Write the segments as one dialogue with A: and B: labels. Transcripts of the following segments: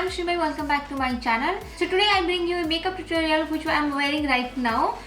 A: I'm Shrimay, welcome back to my channel. So today I bring you a makeup tutorial which I am wearing right now.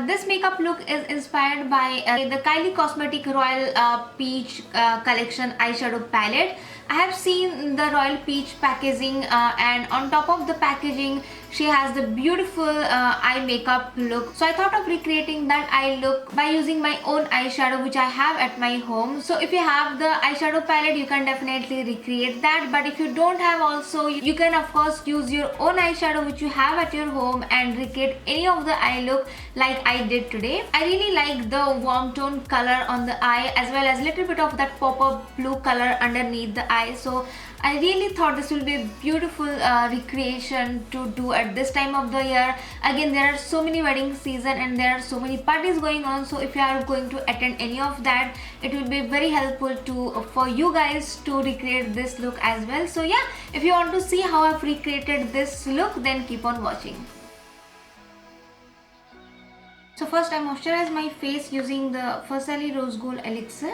A: This makeup look is inspired by the Kylie Cosmetic Royal Peach collection eyeshadow palette. I have seen the Royal Peach packaging and on top of the packaging she has the beautiful eye makeup look. So I thought of recreating that eye look by using my own eyeshadow which I have at my home. So if you have the eyeshadow palette you can definitely recreate that, but if you don't have also you can of course use your own eyeshadow which you have at your home and recreate any of the eye look like I did today. I really like the warm tone color on the eye as well as little bit of that pop-up blue color underneath the eye. So I really thought this will be a beautiful recreation to do at this time of the year. Again, there are so many wedding season and there are so many parties going on, so if you are going to attend any of that, it will be very helpful for you guys to recreate this look as well. So yeah, if you want to see how I've recreated this look, then keep on watching. So first I moisturize my face using the Farsali Rose Gold Elixir.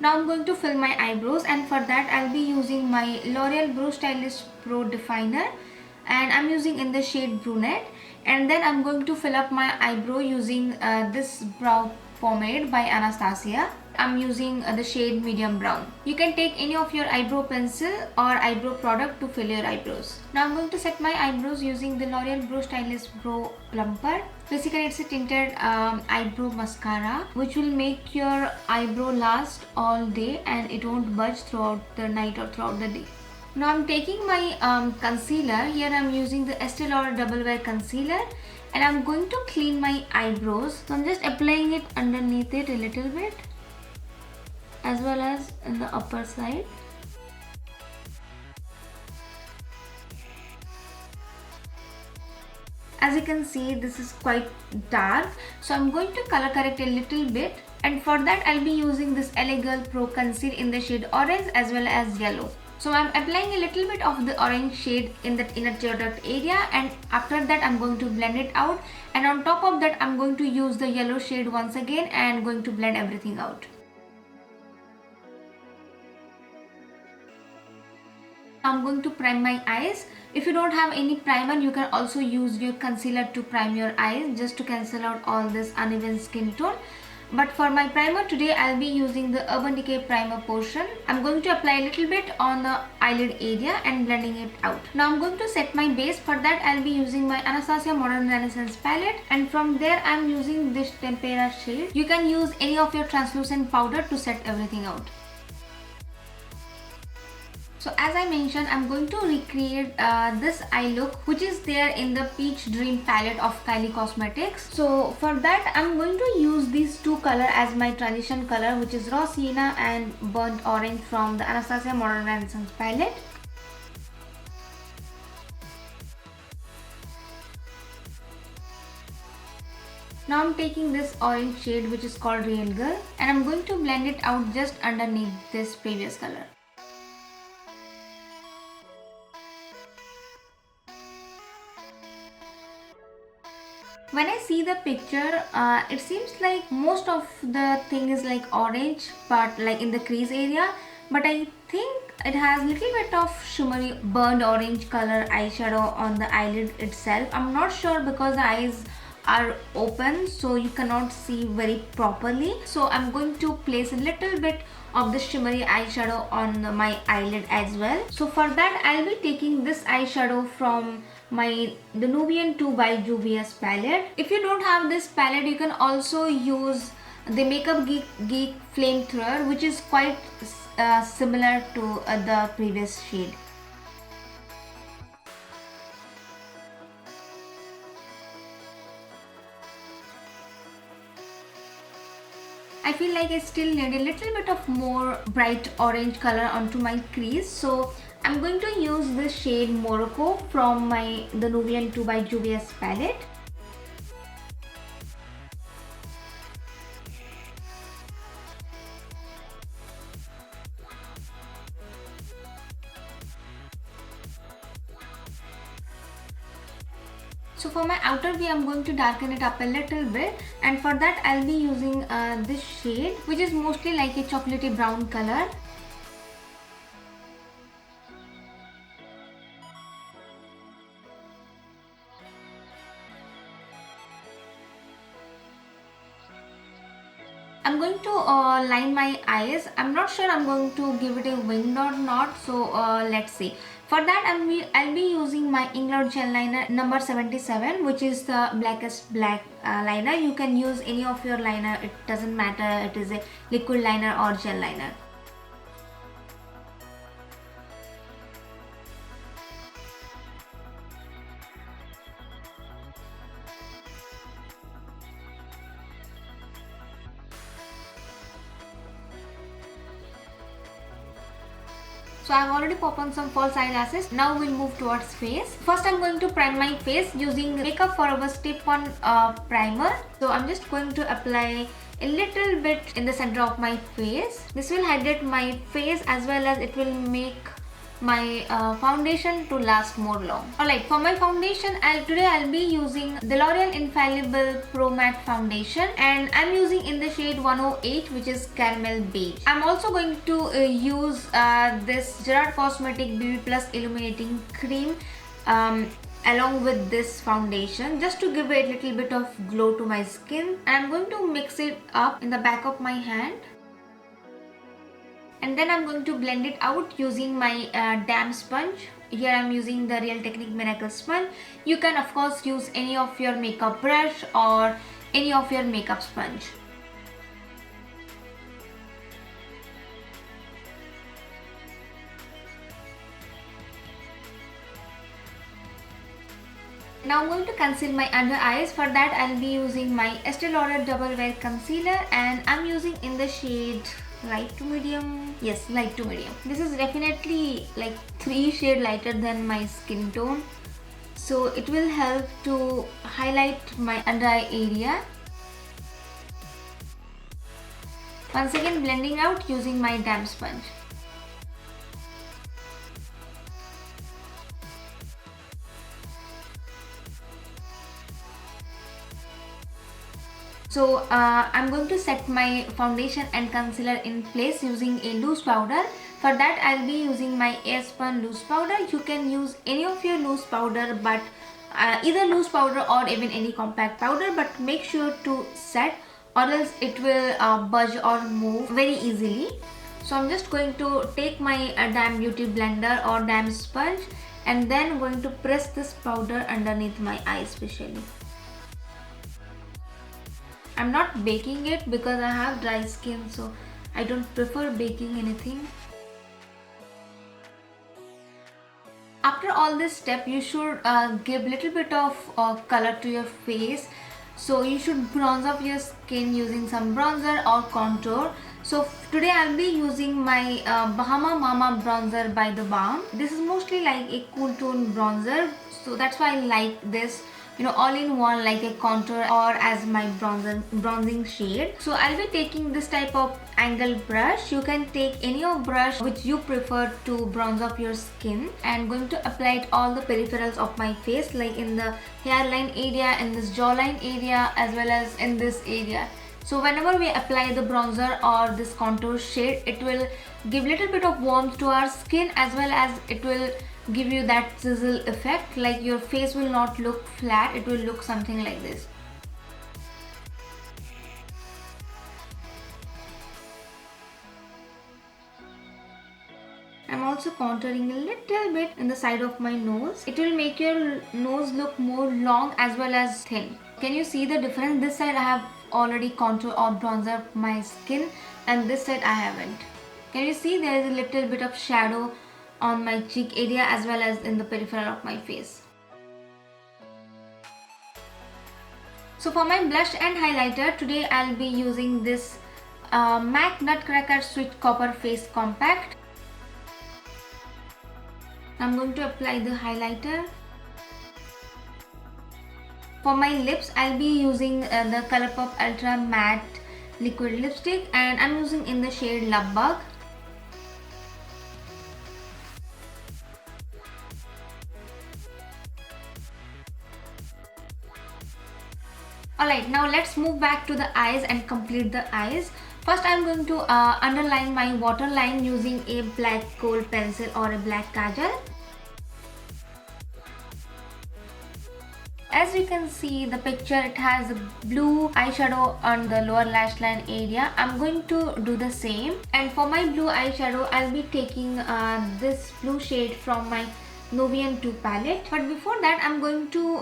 A: Now I'm going to fill my eyebrows, and for that I'll be using my L'Oreal Brow Stylist Pro Definer and I'm using in the shade Brunette. And then I'm going to fill up my eyebrow using this brow pomade by Anastasia. I'm using the shade Medium Brown. You can take any of your eyebrow pencil or eyebrow product to fill your eyebrows. Now I'm going to set my eyebrows using the L'Oreal Brow Stylist Brow Plumper. Basically it's a tinted eyebrow mascara which will make your eyebrow last all day and it won't budge throughout the night or throughout the day. Now I'm taking my concealer. Here I'm using the Estee Lauder Double Wear Concealer and I'm going to clean my eyebrows. So I'm just applying it underneath it a little bit as well as in the upper side. As you can see, this is quite dark, so I'm going to color correct a little bit, and for that I'll be using this LA Girl Pro Conceal in the shade orange as well as yellow. So I'm applying a little bit of the orange shade in that inner tear duct area, and after that I'm going to blend it out, and on top of that I'm going to use the yellow shade once again and going to blend everything out. I'm going to prime my eyes. If you don't have any primer, you can also use your concealer to prime your eyes just to cancel out all this uneven skin tone. But for my primer today, I'll be using the Urban Decay primer portion. I'm going to apply a little bit on the eyelid area and blending it out. Now I'm going to set my base. For that, I'll be using my Anastasia Modern Renaissance palette, and from there I'm using this Tempera shade. You can use any of your translucent powder to set everything out. So as I mentioned, I'm going to recreate this eye look which is there in the Peach Dream palette of Kylie Cosmetics. So for that I'm going to use these two colors as my transition color, which is Raw Sienna and Burnt Orange from the Anastasia Modern Renaissance palette. Now I'm taking this orange shade which is called Real Girl and I'm going to blend it out just underneath this previous color. When I see the picture, it seems like most of the thing is like orange, but like in the crease area, but I think it has little bit of shimmery burnt orange color eyeshadow on the eyelid itself. I'm not sure because the eyes are open so you cannot see very properly, so I'm going to place a little bit of the shimmery eyeshadow on my eyelid as well. So for that I'll be taking this eyeshadow from the Nubian 2 by Juvia's palette. If you don't have this palette, you can also use the Makeup Geek Flamethrower, which is quite similar to the previous shade. I feel like I still need a little bit of more bright orange color onto my crease, so I'm going to use this shade Morocco from the Nubian 2 by Juvia's palette. So for my outer V, I'm going to darken it up a little bit, and for that I'll be using this shade, which is mostly like a chocolatey brown color. I'm going to line my eyes. I'm not sure I'm going to give it a wing or not, so let's see. For that I'll be using my England gel liner number 77, which is the blackest black liner. You can use any of your liner, it doesn't matter, it is a liquid liner or gel liner. So I've already popped on some false eyelashes. Now we'll move towards face. First I'm going to prime my face using Makeup Forever Step On primer. So I'm just going to apply a little bit in the center of my face. This will hydrate my face as well as it will make my foundation to last more long. Alright, for my foundation, today I'll be using the L'Oreal Infallible Pro Matte Foundation, and I'm using in the shade 108, which is caramel beige. I'm also going to use this Gerard Cosmetic BB Plus Illuminating Cream along with this foundation, just to give a little bit of glow to my skin. And I'm going to mix it up in the back of my hand. And then I'm going to blend it out using my damp sponge. Here I'm using the Real Technique Miracle Sponge. You can of course use any of your makeup brush or any of your makeup sponge. Now I'm going to conceal my under eyes. For that I'll be using my Estee Lauder Double Wear Concealer, and I'm using in the shade light to medium. Yes, light to medium. This is definitely like 3 shades lighter than my skin tone, so it will help to highlight my under eye area. Once again blending out using my damp sponge. So I'm going to set my foundation and concealer in place using a loose powder. For that I'll be using my Airspun loose powder. You can use any of your loose powder, but either loose powder or even any compact powder, but make sure to set or else it will budge or move very easily. So I'm just going to take my damp beauty blender or damp sponge, and then going to press this powder underneath my eye especially. I'm not baking it because I have dry skin, so I don't prefer baking anything. After all this step, you should give little bit of color to your face. So you should bronze up your skin using some bronzer or contour. So today I'll be using my Bahama Mama bronzer by The Balm. This is mostly like a cool tone bronzer, so that's why I like this, you know, all in one, like a contour or as my bronzing shade. So I'll be taking this type of angle brush. You can take any of brush which you prefer to bronze up your skin, and going to apply it all the peripherals of my face, like in the hairline area, in this jawline area, as well as in this area. So whenever we apply the bronzer or this contour shade, it will give little bit of warmth to our skin, as well as it will give you that sizzle effect, like your face will not look flat, it will look something like this. I'm also contouring a little bit in the side of my nose. It will make your nose look more long as well as thin. Can you see the difference? This side I have already contour or bronzer my skin, and this side I haven't. Can you see there is a little bit of shadow on my cheek area as well as in the peripheral of my face. So for my blush and highlighter, today I'll be using this MAC Nutcracker Sweet Copper Face Compact. I'm going to apply the highlighter. For my lips, I'll be using the Colourpop Ultra Matte Liquid Lipstick, and I'm using in the shade Love Bug. Alright, now let's move back to the eyes and complete the eyes. First I'm going to underline my waterline using a black kohl pencil or a black kajal. As you can see the picture, it has blue eyeshadow on the lower lash line area. I'm going to do the same, and for my blue eyeshadow I'll be taking this blue shade from my Novian 2 palette. But before that I'm going to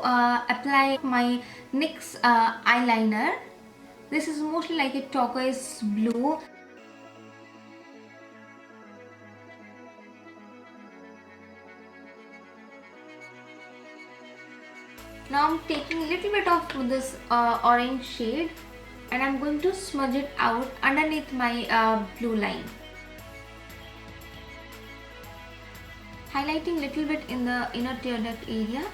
A: apply my NYX eyeliner. This is mostly like a turquoise blue. Now I'm taking a little bit of this orange shade and I'm going to smudge it out underneath my blue line. Highlighting little bit in the inner tear duct area.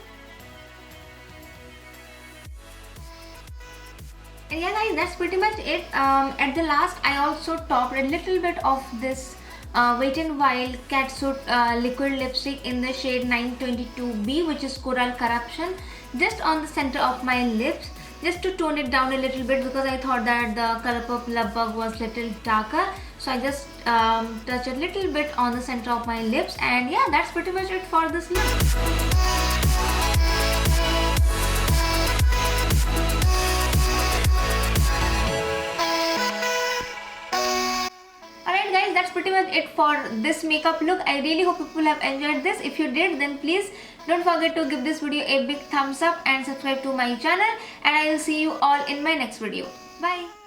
A: And yeah guys, that's pretty much it. At the last I also topped a little bit of this Wet n Wild Catsuit liquid lipstick in the shade 922B, which is Coral Corruption, just on the center of my lips, just to tone it down a little bit, because I thought that the Colourpop Love Bug was little darker. So I just touch a little bit on the center of my lips, and yeah, that's pretty much it for this look. That's pretty much it for this makeup look. I really hope people have enjoyed this. If you did, then please don't forget to give this video a big thumbs up and subscribe to my channel, and I will see you all in my next video. Bye.